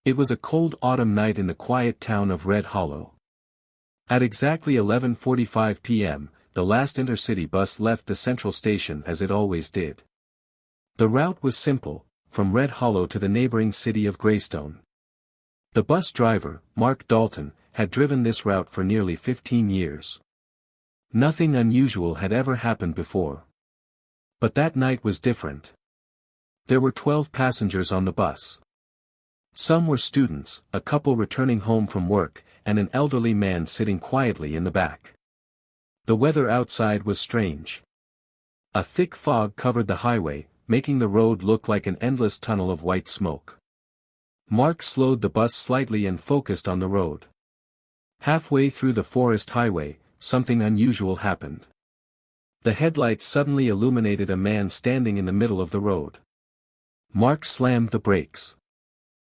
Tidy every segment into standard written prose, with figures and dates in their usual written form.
It was a cold autumn night in the quiet town of Red Hollow. At exactly 11:45 p.m., the last intercity bus left the central station as it always did. The route was simple, from Red Hollow to the neighboring city of Greystone. The bus driver, Mark Dalton, had driven this route for nearly 15 years. Nothing unusual had ever happened before. But that night was different. There were 12 passengers on the bus. Some were students, a couple returning home from work, and an elderly man sitting quietly in the back. The weather outside was strange. A thick fog covered the highway, making the road look like an endless tunnel of white smoke. Mark slowed the bus slightly and focused on the road. Halfway through the forest highway, something unusual happened. The headlights suddenly illuminated a man standing in the middle of the road. Mark slammed the brakes.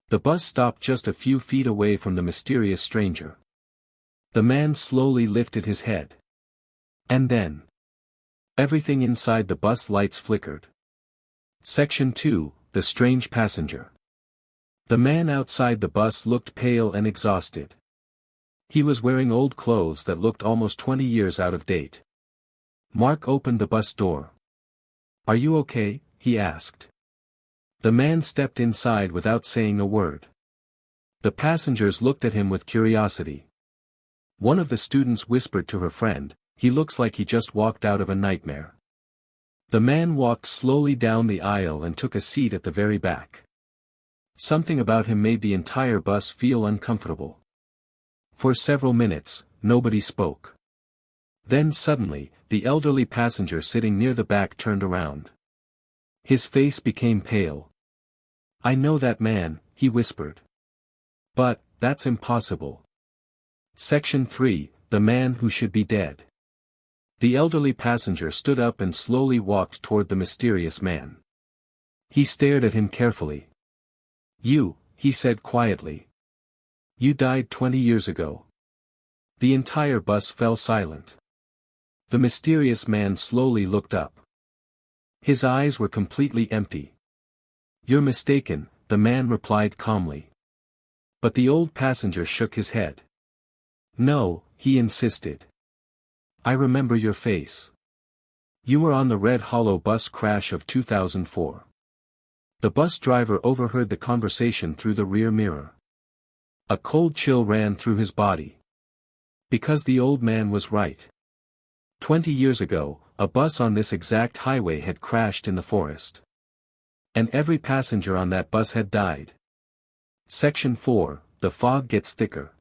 The bus stopped just a few feet away from the mysterious stranger. The man slowly lifted his head. And then, everything inside the bus lights flickered. Section 2, The Strange Passenger. The man outside the bus looked pale and exhausted. He was wearing old clothes that looked almost 20 years out of date. Mark opened the bus door. "Are you okay?" he asked. The man stepped inside without saying a word. The passengers looked at him with curiosity. One of the students whispered to her friend, "He looks like he just walked out of a nightmare." The man walked slowly down the aisle and took a seat at the very back. Something about him made the entire bus feel uncomfortable. For several minutes, nobody spoke. Then suddenly, the elderly passenger sitting near the back turned around. His face became pale. "I know that man," he whispered. "But, that's impossible." Section 3, The Man Who Should Be Dead. The elderly passenger stood up and slowly walked toward the mysterious man. He stared at him carefully. "You," he said quietly. "You died 20 years ago." The entire bus fell silent. The mysterious man slowly looked up. His eyes were completely empty. "You're mistaken," the man replied calmly. But the old passenger shook his head. "No," he insisted. "I remember your face. You were on the Red Hollow bus crash of 2004. The bus driver overheard the conversation through the rear mirror. A cold chill ran through his body. Because the old man was right. 20 years ago, a bus on this exact highway had crashed in the forest. And every passenger on that bus had died. Section 4, The Fog Gets Thicker.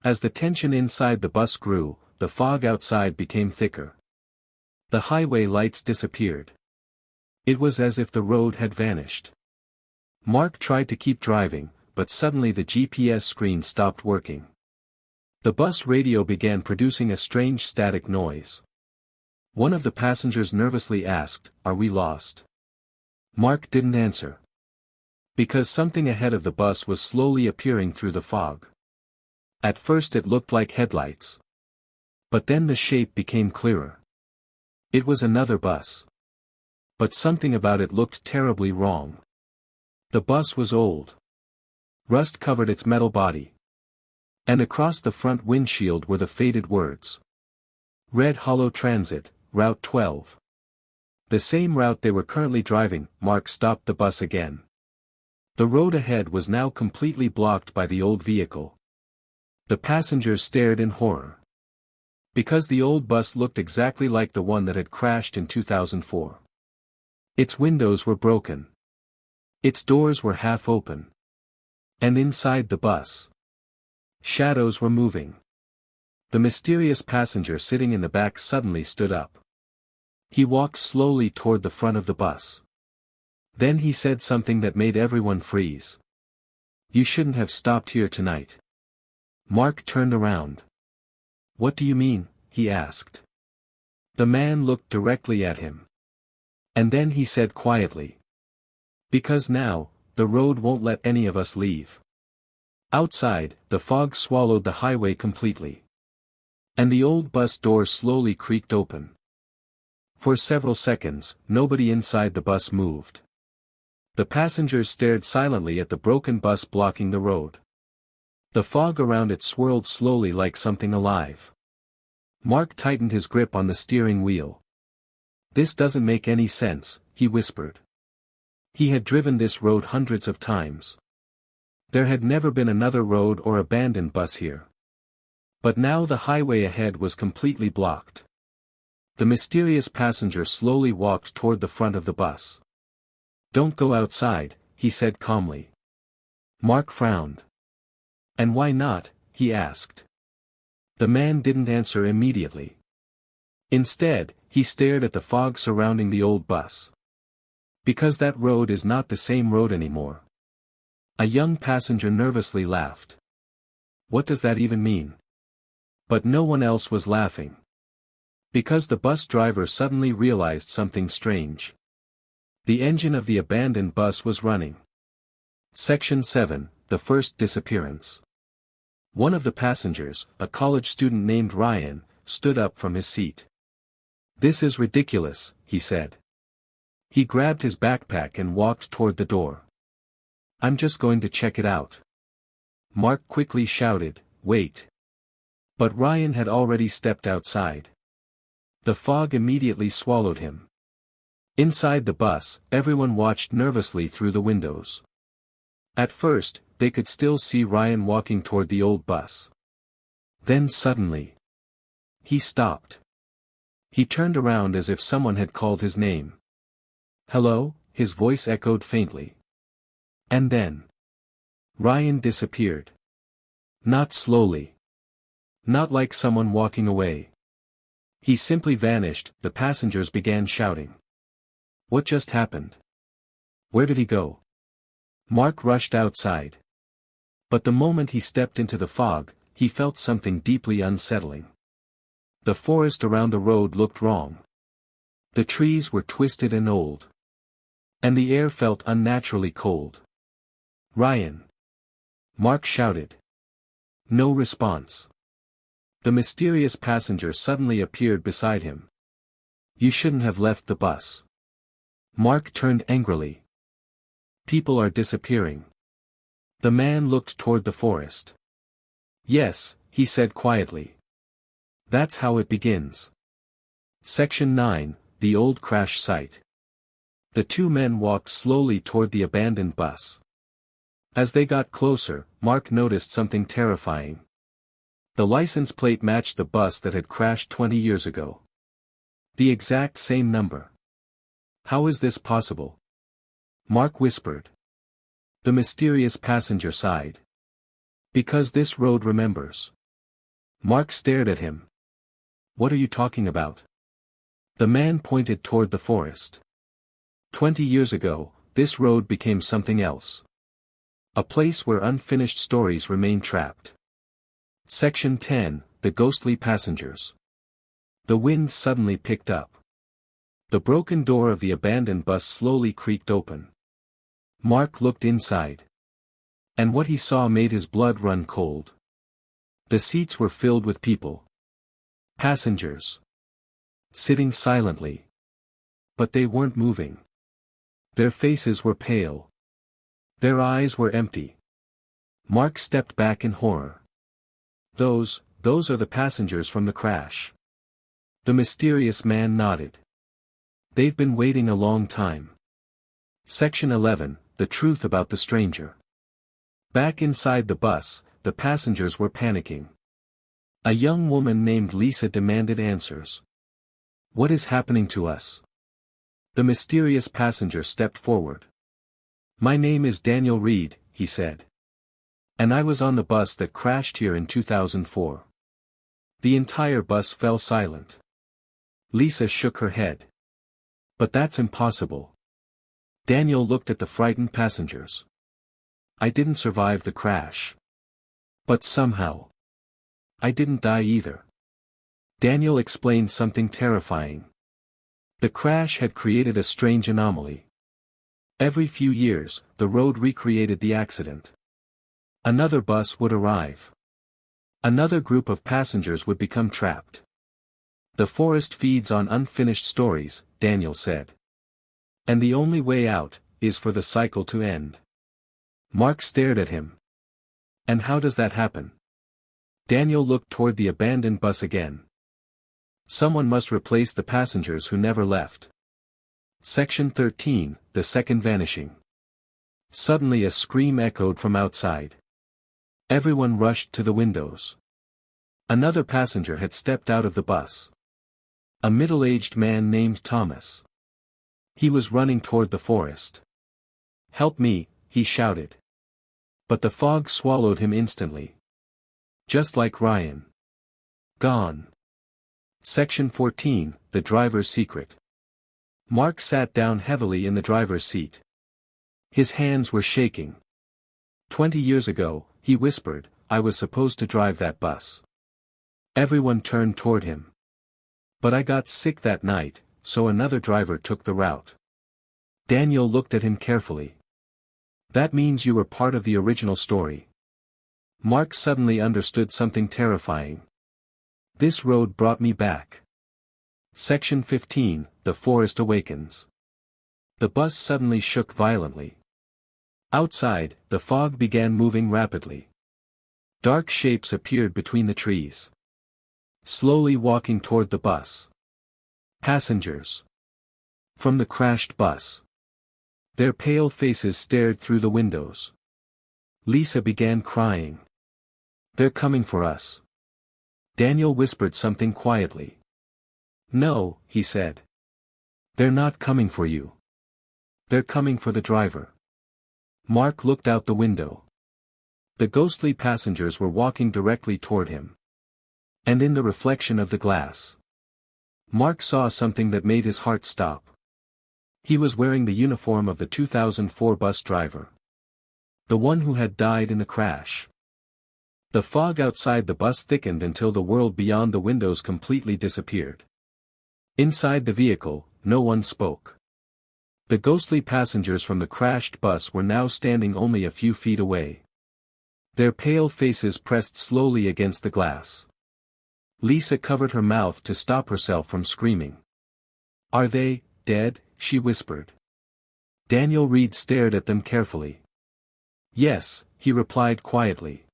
As the tension inside the bus grew, the fog outside became thicker. The highway lights disappeared. It was as if the road had vanished. Mark tried to keep driving, but suddenly the GPS screen stopped working. The bus radio began producing a strange static noise. One of the passengers nervously asked, "Are we lost?" Mark didn't answer. Because something ahead of the bus was slowly appearing through the fog. At first it looked like headlights. But then the shape became clearer. It was another bus. But something about it looked terribly wrong. The bus was old. Rust covered its metal body. And across the front windshield were the faded words. Red Hollow Transit, Route 12. The same route they were currently driving. Mark stopped the bus again. The road ahead was now completely blocked by the old vehicle. The passengers stared in horror. Because the old bus looked exactly like the one that had crashed in 2004. Its windows were broken. Its doors were half open. And inside the bus, shadows were moving. The mysterious passenger sitting in the back suddenly stood up. He walked slowly toward the front of the bus. Then he said something that made everyone freeze. "You shouldn't have stopped here tonight." Mark turned around. "What do you mean?" he asked. The man looked directly at him. And then he said quietly. "Because now, the road won't let any of us leave." Outside, the fog swallowed the highway completely. And the old bus door slowly creaked open. For several seconds, nobody inside the bus moved. The passengers stared silently at the broken bus blocking the road. The fog around it swirled slowly like something alive. Mark tightened his grip on the steering wheel. "This doesn't make any sense," he whispered. He had driven this road hundreds of times. There had never been another road or abandoned bus here. But now the highway ahead was completely blocked. The mysterious passenger slowly walked toward the front of the bus. "Don't go outside," he said calmly. Mark frowned. "And why not?" he asked. The man didn't answer immediately. Instead, he stared at the fog surrounding the old bus. "Because that road is not the same road anymore." A young passenger nervously laughed. "What does that even mean?" But no one else was laughing. Because the bus driver suddenly realized something strange. The engine of the abandoned bus was running. Section 7, The First Disappearance. One of the passengers, a college student named Ryan, stood up from his seat. "This is ridiculous," he said. He grabbed his backpack and walked toward the door. "I'm just going to check it out." Mark quickly shouted, "Wait." But Ryan had already stepped outside. The fog immediately swallowed him. Inside the bus, everyone watched nervously through the windows. At first, they could still see Ryan walking toward the old bus. Then suddenly, he stopped. He turned around as if someone had called his name. "Hello?" his voice echoed faintly. And then, Ryan disappeared. Not slowly. Not like someone walking away. He simply vanished. The passengers began shouting. "What just happened? Where did he go?" Mark rushed outside. But the moment he stepped into the fog, he felt something deeply unsettling. The forest around the road looked wrong. The trees were twisted and old. And the air felt unnaturally cold. "Ryan!" Mark shouted. No response. The mysterious passenger suddenly appeared beside him. "You shouldn't have left the bus." Mark turned angrily. "People are disappearing." The man looked toward the forest. "Yes," he said quietly. "That's how it begins." Section 9, The Old Crash Site. The two men walked slowly toward the abandoned bus. As they got closer, Mark noticed something terrifying. The license plate matched the bus that had crashed 20 years ago. The exact same number. "How is this possible?" Mark whispered. The mysterious passenger sighed. "Because this road remembers." Mark stared at him. "What are you talking about?" The man pointed toward the forest. 20 years ago, this road became something else. A place where unfinished stories remain trapped. Section 10, The Ghostly Passengers. The wind suddenly picked up. The broken door of the abandoned bus slowly creaked open. Mark looked inside. And what he saw made his blood run cold. The seats were filled with people. Passengers. Sitting silently. But they weren't moving. Their faces were pale. Their eyes were empty. Mark stepped back in horror. Those are the passengers from the crash." The mysterious man nodded. "They've been waiting a long time." Section 11, The Truth About the Stranger. Back inside the bus, the passengers were panicking. A young woman named Lisa demanded answers. "What is happening to us?" The mysterious passenger stepped forward. "My name is Daniel Reed," he said. "And I was on the bus that crashed here in 2004. The entire bus fell silent. Lisa shook her head. "But that's impossible." Daniel looked at the frightened passengers. "I didn't survive the crash. But somehow, I didn't die either." Daniel explained something terrifying. The crash had created a strange anomaly. Every few years, the road recreated the accident. Another bus would arrive. Another group of passengers would become trapped. "The forest feeds on unfinished stories," Daniel said. "And the only way out is for the cycle to end. Mark stared at him. And how does that happen? Daniel looked toward the abandoned bus again. Someone must replace the passengers who never left. Section 13, the second vanishing. Suddenly a scream echoed from outside. Everyone rushed to the windows. Another passenger had stepped out of the bus. A middle-aged man named Thomas. He was running toward the forest. "Help me," he shouted. But the fog swallowed him instantly. Just like Ryan. Gone. Section 14, the driver's secret. Mark sat down heavily in the driver's seat. His hands were shaking. 20 years ago, he whispered, I was supposed to drive that bus. Everyone turned toward him. But I got sick that night, so another driver took the route. Daniel looked at him carefully. That means you were part of the original story. Mark suddenly understood something terrifying. This road brought me back. Section 15, the forest awakens. The bus suddenly shook violently. Outside, the fog began moving rapidly. Dark shapes appeared between the trees. Slowly walking toward the bus. Passengers. From the crashed bus. Their pale faces stared through the windows. Lisa began crying. They're coming for us. Daniel whispered something quietly. No, he said. They're not coming for you. They're coming for the driver. Mark looked out the window. The ghostly passengers were walking directly toward him. And in the reflection of the glass, Mark saw something that made his heart stop. He was wearing the uniform of the 2004 bus driver. The one who had died in the crash. The fog outside the bus thickened until the world beyond the windows completely disappeared. Inside the vehicle, no one spoke. The ghostly passengers from the crashed bus were now standing only a few feet away. Their pale faces pressed slowly against the glass. Lisa covered her mouth to stop herself from screaming. Are they dead? She whispered. Daniel Reed stared at them carefully. Yes, he replied quietly.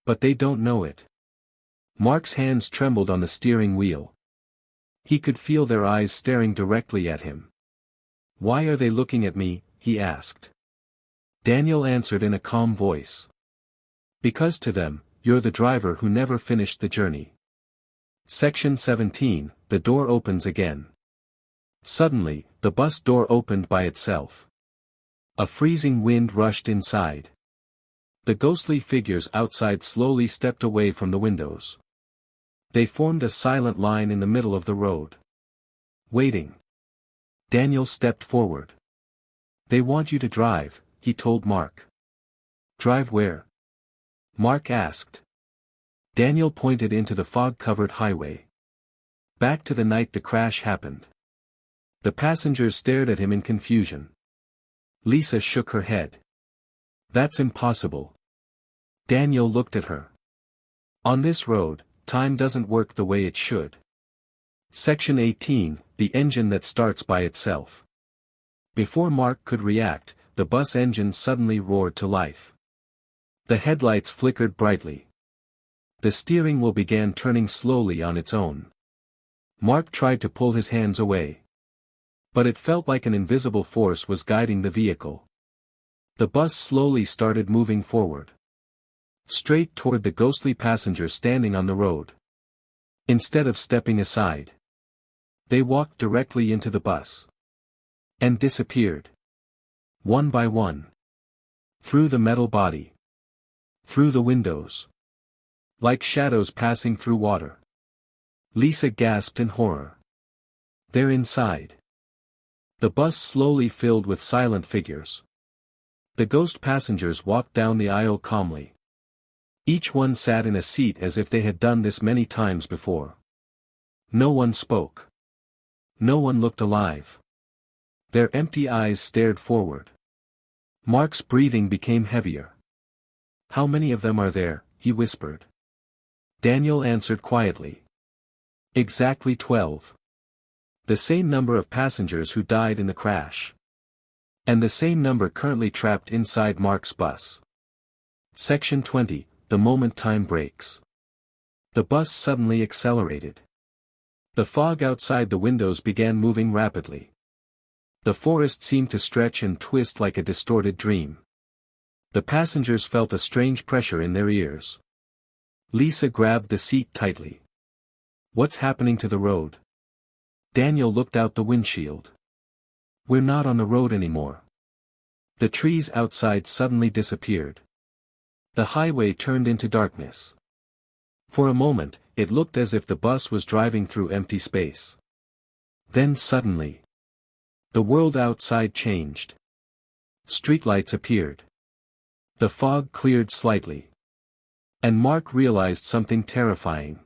But they don't know it. Mark's hands trembled on the steering wheel. He could feel their eyes staring directly at him. Why are they looking at me? He asked. Daniel answered in a calm voice. Because to them, you're the driver who never finished the journey. Section 17, the door opens again. Suddenly, the bus door opened by itself. A freezing wind rushed inside. The ghostly figures outside slowly stepped away from the windows. They formed a silent line in the middle of the road. Waiting. Daniel stepped forward. They want you to drive, he told Mark. Drive where? Mark asked. Daniel pointed into the fog-covered highway. Back to the night the crash happened. The passengers stared at him in confusion. Lisa shook her head. That's impossible. Daniel looked at her. On this road, time doesn't work the way it should. Section 18, the engine that starts by itself. Before Mark could react, the bus engine suddenly roared to life. The headlights flickered brightly. The steering wheel began turning slowly on its own. Mark tried to pull his hands away. But it felt like an invisible force was guiding the vehicle. The bus slowly started moving forward. Straight toward the ghostly passengers standing on the road. Instead of stepping aside, they walked directly into the bus. And disappeared. One by one. Through the metal body. Through the windows. Like shadows passing through water. Lisa gasped in horror. They're inside. The bus slowly filled with silent figures. The ghost passengers walked down the aisle calmly. Each one sat in a seat as if they had done this many times before. No one spoke. No one looked alive. Their empty eyes stared forward. Mark's breathing became heavier. How many of them are there? He whispered. Daniel answered quietly. Exactly 12. The same number of passengers who died in the crash. And the same number currently trapped inside Mark's bus. Section 20, the moment time breaks. The bus suddenly accelerated. The fog outside the windows began moving rapidly. The forest seemed to stretch and twist like a distorted dream. The passengers felt a strange pressure in their ears. Lisa grabbed the seat tightly. "What's happening to the road?" Daniel looked out the windshield. "We're not on the road anymore." The trees outside suddenly disappeared. The highway turned into darkness. For a moment, it looked as if the bus was driving through empty space. Then suddenly, the world outside changed. Streetlights appeared. The fog cleared slightly. And Mark realized something terrifying.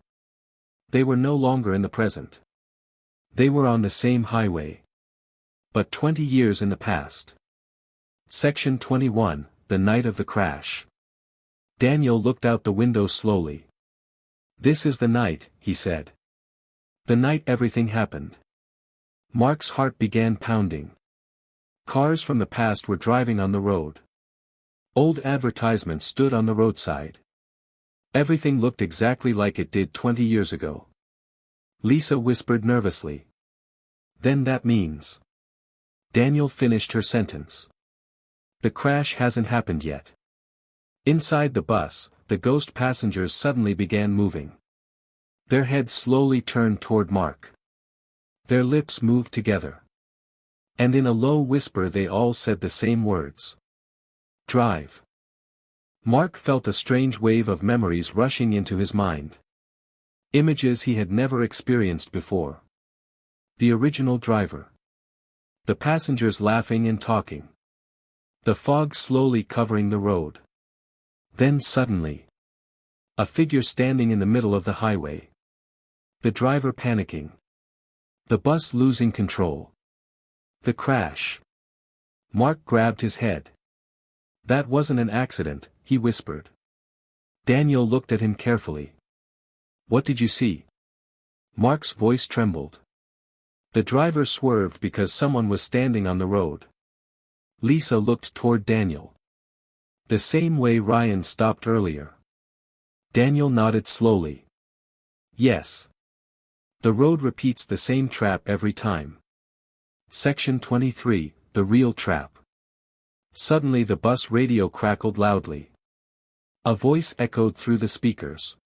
They were no longer in the present. They were on the same highway. But 20 years in the past. Section 21, the night of the crash. Daniel looked out the window slowly. "This is the night," he said. "The night everything happened." Mark's heart began pounding. Cars from the past were driving on the road. Old advertisements stood on the roadside. Everything looked exactly like it did 20 years ago. Lisa whispered nervously. "Then that means..." Daniel finished her sentence. "The crash hasn't happened yet." Inside the bus, the ghost passengers suddenly began moving. Their heads slowly turned toward Mark. Their lips moved together. And in a low whisper they all said the same words. "Drive." Mark felt a strange wave of memories rushing into his mind. Images he had never experienced before. The original driver. The passengers laughing and talking. The fog slowly covering the road. Then suddenly, a figure standing in the middle of the highway. The driver panicking. The bus losing control. The crash. Mark grabbed his head. "That wasn't an accident," he whispered. Daniel looked at him carefully. "What did you see?" Mark's voice trembled. The driver swerved because someone was standing on the road. Lisa looked toward Daniel. "The same way Ryan stopped earlier." Daniel nodded slowly. "Yes. The road repeats the same trap every time." Section 23, the real trap. Suddenly the bus radio crackled loudly. A voice echoed through the speakers.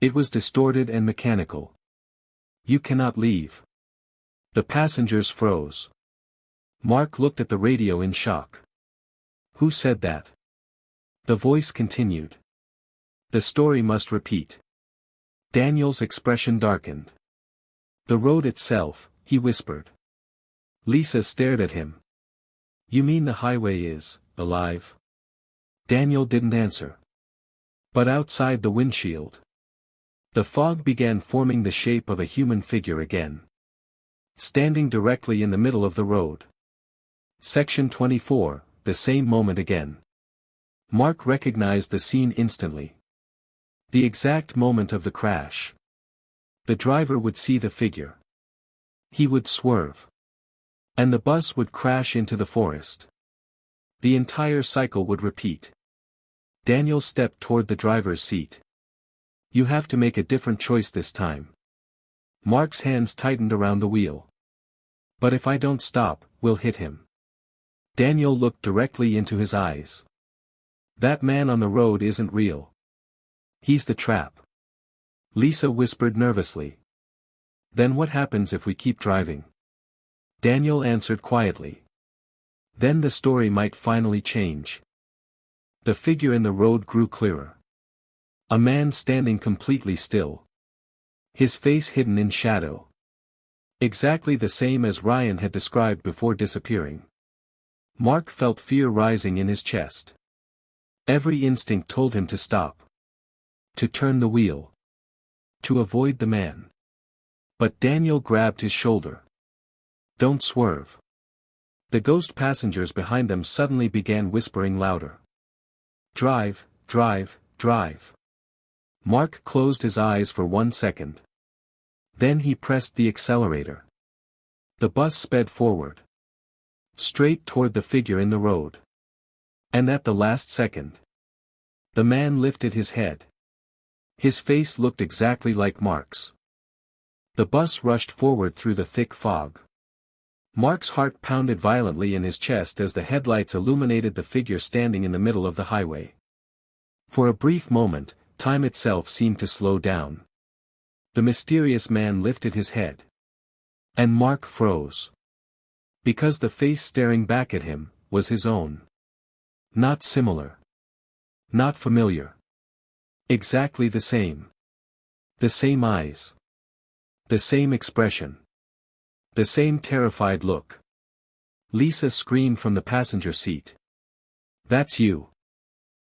It was distorted and mechanical. "You cannot leave." The passengers froze. Mark looked at the radio in shock. "Who said that?" The voice continued. "The story must repeat." Daniel's expression darkened. "The road itself," he whispered. Lisa stared at him. "You mean the highway is alive?" Daniel didn't answer. But outside the windshield, the fog began forming the shape of a human figure again. Standing directly in the middle of the road. Section 24, the same moment again. Mark recognized the scene instantly. The exact moment of the crash. The driver would see the figure. He would swerve. And the bus would crash into the forest. The entire cycle would repeat. Daniel stepped toward the driver's seat. "You have to make a different choice this time." Mark's hands tightened around the wheel. "But if I don't stop, we'll hit him." Daniel looked directly into his eyes. "That man on the road isn't real. He's the trap." Lisa whispered nervously. "Then what happens if we keep driving?" Daniel answered quietly. "Then the story might finally change." The figure in the road grew clearer. A man standing completely still. His face hidden in shadow. Exactly the same as Ryan had described before disappearing. Mark felt fear rising in his chest. Every instinct told him to stop. To turn the wheel. To avoid the man. But Daniel grabbed his shoulder. "Don't swerve." The ghost passengers behind them suddenly began whispering louder. "Drive, drive, drive." Mark closed his eyes for 1 second. Then he pressed the accelerator. The bus sped forward. straight toward the figure in the road. And at the last second, the man lifted his head. His face looked exactly like Mark's. The bus rushed forward through the thick fog. Mark's heart pounded violently in his chest as the headlights illuminated the figure standing in the middle of the highway. For a brief moment, time itself seemed to slow down. The mysterious man lifted his head. And Mark froze. Because the face staring back at him was his own. Not similar. Not familiar. Exactly the same. The same eyes. The same expression. The same terrified look. Lisa screamed from the passenger seat. "That's you."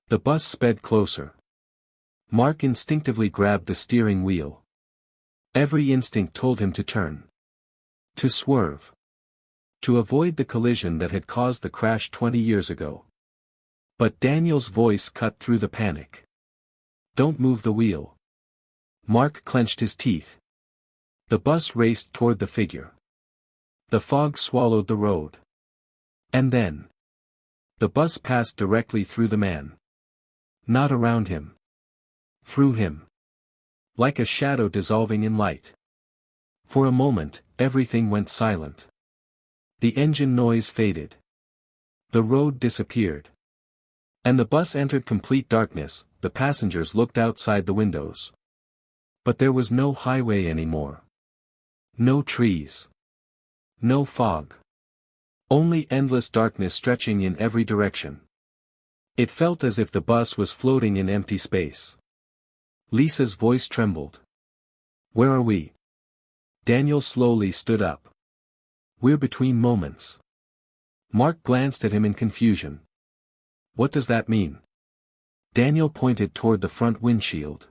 The bus sped closer. Mark instinctively grabbed the steering wheel. Every instinct told him to turn. To swerve. To avoid the collision that had caused the crash 20 years ago. But Daniel's voice cut through the panic. "Don't move the wheel." Mark clenched his teeth. The bus raced toward the figure. The fog swallowed the road. And then, the bus passed directly through the man. Not around him. Through him. Like a shadow dissolving in light. For a moment, everything went silent. The engine noise faded. The road disappeared. And the bus entered complete darkness. The passengers looked outside the windows. But there was no highway anymore. No trees. No fog. Only endless darkness stretching in every direction. It felt as if the bus was floating in empty space. Lisa's voice trembled. "Where are we?" Daniel slowly stood up. "We're between moments." Mark glanced at him in confusion. "What does that mean?" Daniel pointed toward the front windshield.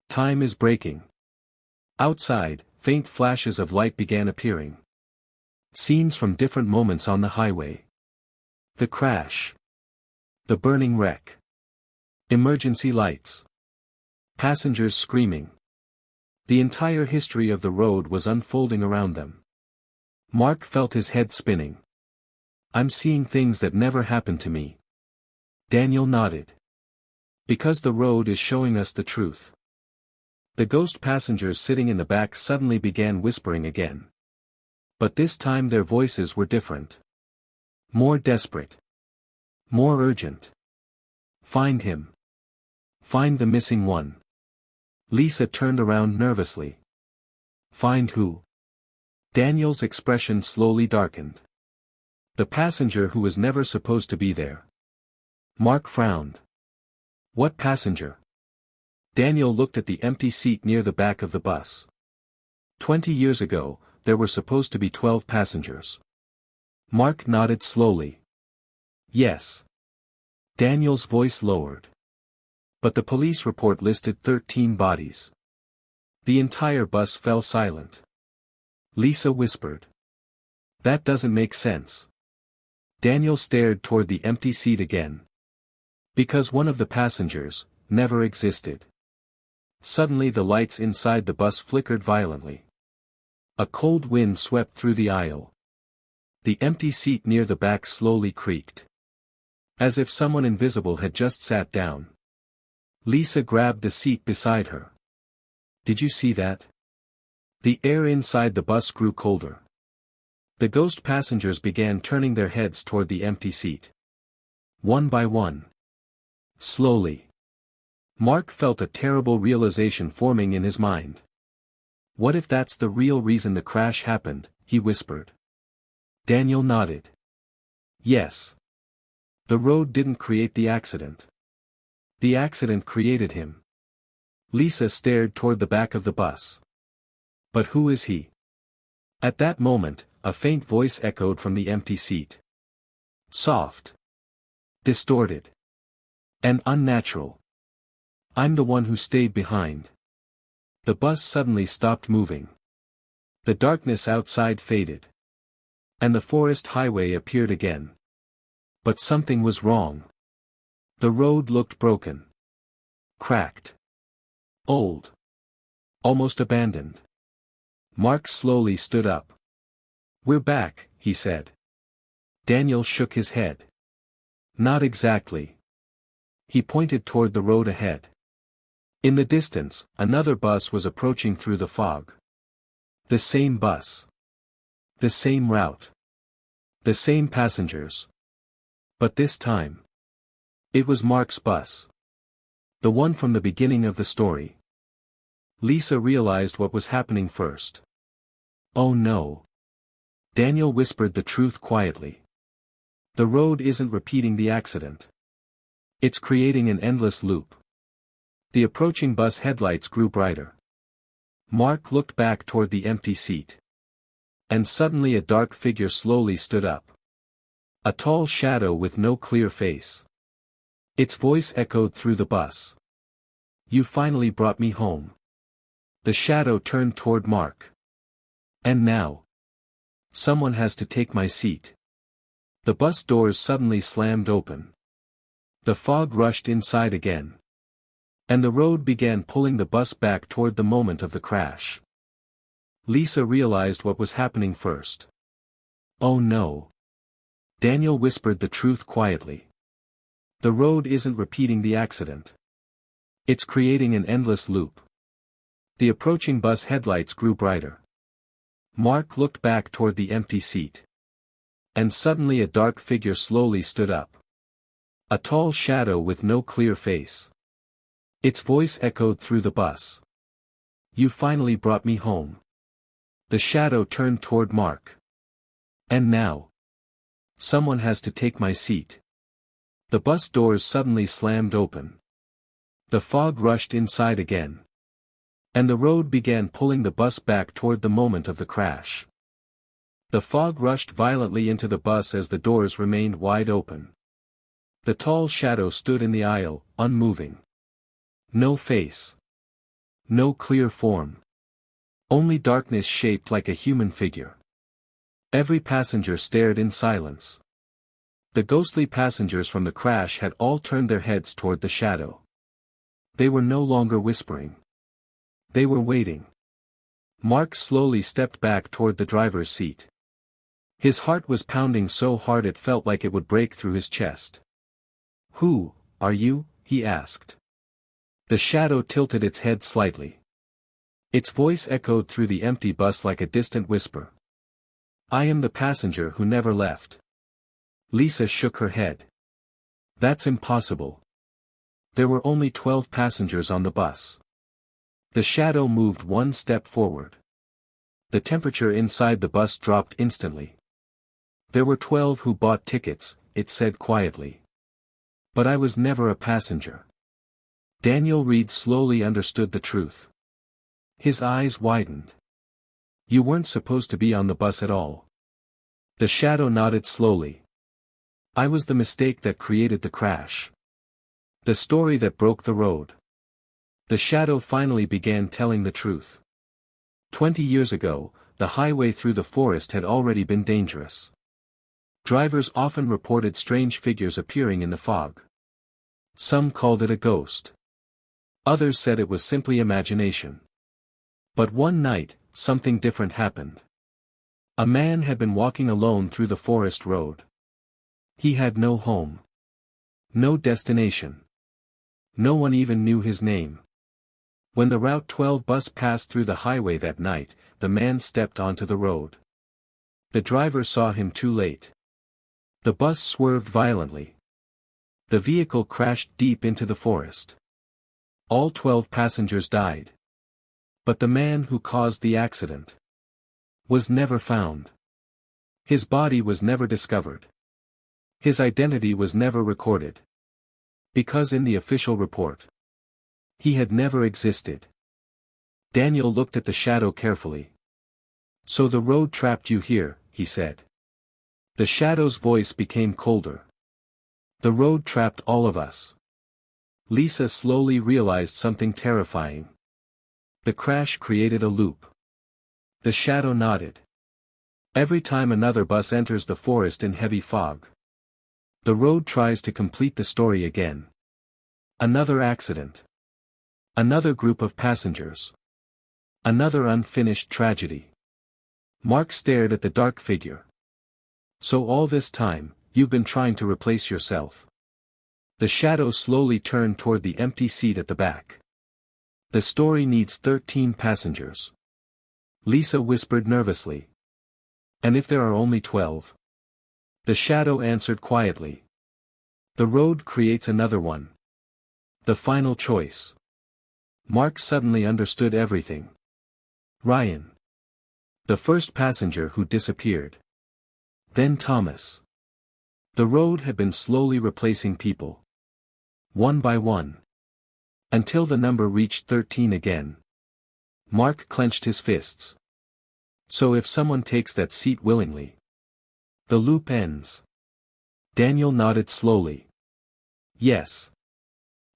"Time is breaking." Outside, faint flashes of light began appearing. Scenes from different moments on the highway. The crash. The burning wreck. Emergency lights. Passengers screaming. The entire history of the road was unfolding around them. Mark felt his head spinning. "I'm seeing things that never happened to me." Daniel nodded. "Because the road is showing us the truth." The ghost passengers sitting in the back suddenly began whispering again. But this time their voices were different. More desperate. More urgent. "Find him. Find the missing one." Lisa turned around nervously. "Find who?" Daniel's expression slowly darkened. "The passenger who was never supposed to be there." Mark frowned. "What passenger?" Daniel looked at the empty seat near the back of the bus. 20 years ago, there were supposed to be 12 passengers. Mark nodded slowly. "Yes." Daniel's voice lowered. "But the police report listed 13 bodies." The entire bus fell silent. Lisa whispered. "That doesn't make sense." Daniel stared toward the empty seat again. "Because one of the passengers never existed." Suddenly the lights inside the bus flickered violently. A cold wind swept through the aisle. The empty seat near the back slowly creaked. As if someone invisible had just sat down. Lisa grabbed the seat beside her. "Did you see that?" The air inside the bus grew colder. The ghost passengers began turning their heads toward the empty seat. One by one. Slowly. Mark felt a terrible realization forming in his mind. "What if that's the real reason the crash happened?" he whispered. Daniel nodded. "Yes. The road didn't create the accident. The accident created him." Lisa stared toward the back of the bus. "But who is he?" At that moment, a faint voice echoed from the empty seat. Soft. Distorted. And unnatural. "I'm the one who stayed behind." The bus suddenly stopped moving. The darkness outside faded. And the forest highway appeared again. But something was wrong. The road looked broken. Cracked. Old. Almost abandoned. Mark slowly stood up. "We're back," he said. Daniel shook his head. Not exactly. He pointed toward the road ahead. In the distance, another bus was approaching through the fog. The same bus. The same route. The same passengers. But this time, it was Mark's bus. The one from the beginning of the story. Lisa realized what was happening first. Oh no. Daniel whispered the truth quietly. The road isn't repeating the accident. It's creating an endless loop. The approaching bus headlights grew brighter. Mark looked back toward the empty seat. And suddenly a dark figure slowly stood up. A tall shadow with no clear face. Its voice echoed through the bus. You finally brought me home. The shadow turned toward Mark. And now, someone has to take my seat. The bus doors suddenly slammed open. The fog rushed inside again. And the road began pulling the bus back toward the moment of the crash. Lisa realized what was happening first. Oh no. Daniel whispered the truth quietly. The road isn't repeating the accident. It's creating an endless loop. The approaching bus headlights grew brighter. Mark looked back toward the empty seat. And suddenly a dark figure slowly stood up. A tall shadow with no clear face. Its voice echoed through the bus. You finally brought me home. The shadow turned toward Mark. And now, someone has to take my seat. The bus doors suddenly slammed open. The fog rushed inside again. And the road began pulling the bus back toward the moment of the crash. The fog rushed violently into the bus as the doors remained wide open. The tall shadow stood in the aisle, unmoving. No face. No clear form. Only darkness shaped like a human figure. Every passenger stared in silence. The ghostly passengers from the crash had all turned their heads toward the shadow. They were no longer whispering. They were waiting. Mark slowly stepped back toward the driver's seat. His heart was pounding so hard it felt like it would break through his chest. Who are you? He asked. The shadow tilted its head slightly. Its voice echoed through the empty bus like a distant whisper. I am the passenger who never left. Lisa shook her head. That's impossible. There were only 12 passengers on the bus. The shadow moved one step forward. The temperature inside the bus dropped instantly. There were 12 who bought tickets, it said quietly. But I was never a passenger. Daniel Reed slowly understood the truth. His eyes widened. You weren't supposed to be on the bus at all. The shadow nodded slowly. I was the mistake that created the crash. The story that broke the road. The shadow finally began telling the truth. 20 years ago, the highway through the forest had already been dangerous. Drivers often reported strange figures appearing in the fog. Some called it a ghost. Others said it was simply imagination. But one night, something different happened. A man had been walking alone through the forest road. He had no home. No destination. No one even knew his name. When the Route 12 bus passed through the highway that night, the man stepped onto the road. The driver saw him too late. The bus swerved violently. The vehicle crashed deep into the forest. All 12 passengers died. But the man who caused the accident was never found. His body was never discovered. His identity was never recorded. Because in the official report, he had never existed. Daniel looked at the shadow carefully. So the road trapped you here, he said. The shadow's voice became colder. The road trapped all of us. Lisa slowly realized something terrifying. The crash created a loop. The shadow nodded. Every time another bus enters the forest in heavy fog, the road tries to complete the story again. Another accident. Another group of passengers. Another unfinished tragedy. Mark stared at the dark figure. So all this time, you've been trying to replace yourself. The shadow slowly turned toward the empty seat at the back. The story needs 13 passengers. Lisa whispered nervously. And if there are only 12? The shadow answered quietly. The road creates another one. The final choice. Mark suddenly understood everything. Ryan. The first passenger who disappeared. Then Thomas. The road had been slowly replacing people. One by one. Until the number reached 13 again. Mark clenched his fists. So if someone takes that seat willingly, the loop ends. Daniel nodded slowly. Yes.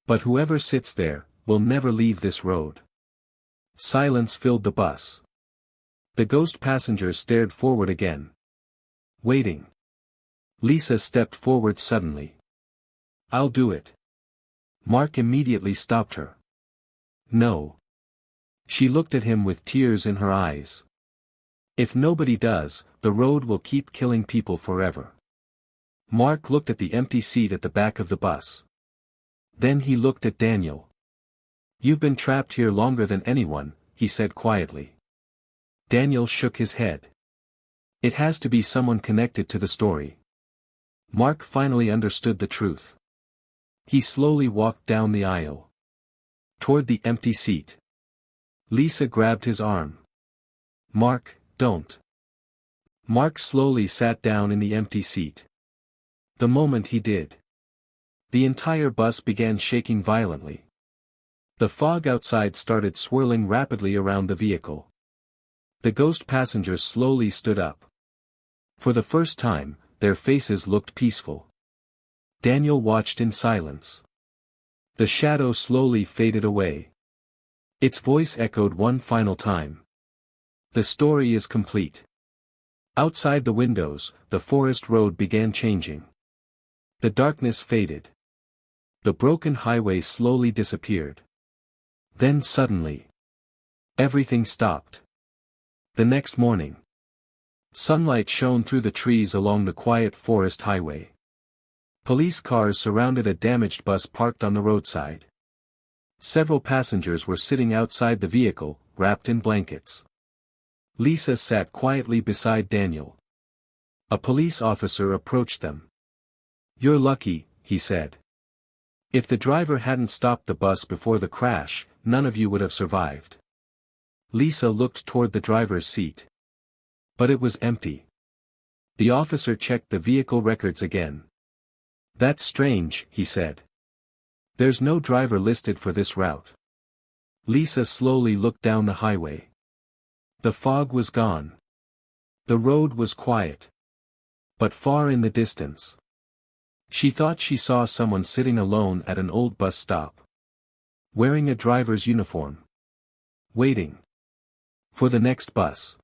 But whoever sits there, will never leave this road. Silence filled the bus. The ghost passengers stared forward again. Waiting. Lisa stepped forward suddenly. I'll do it. Mark immediately stopped her. No. She looked at him with tears in her eyes. If nobody does, the road will keep killing people forever. Mark looked at the empty seat at the back of the bus. Then he looked at Daniel. You've been trapped here longer than anyone, he said quietly. Daniel shook his head. It has to be someone connected to the story. Mark finally understood the truth. He slowly walked down the aisle. Toward the empty seat. Lisa grabbed his arm. Mark, don't. Mark slowly sat down in the empty seat. The moment he did, the entire bus began shaking violently. The fog outside started swirling rapidly around the vehicle. The ghost passengers slowly stood up. For the first time, their faces looked peaceful. Daniel watched in silence. The shadow slowly faded away. Its voice echoed one final time. The story is complete. Outside the windows, the forest road began changing. The darkness faded. The broken highway slowly disappeared. Then suddenly, everything stopped. The next morning, sunlight shone through the trees along the quiet forest highway. Police cars surrounded a damaged bus parked on the roadside. Several passengers were sitting outside the vehicle, wrapped in blankets. Lisa sat quietly beside Daniel. A police officer approached them. You're lucky, he said. If the driver hadn't stopped the bus before the crash, none of you would have survived. Lisa looked toward the driver's seat. But it was empty. The officer checked the vehicle records again. That's strange, he said. There's no driver listed for this route. Lisa slowly looked down the highway. The fog was gone. The road was quiet. But far in the distance, she thought she saw someone sitting alone at an old bus stop. Wearing a driver's uniform. Waiting for the next bus.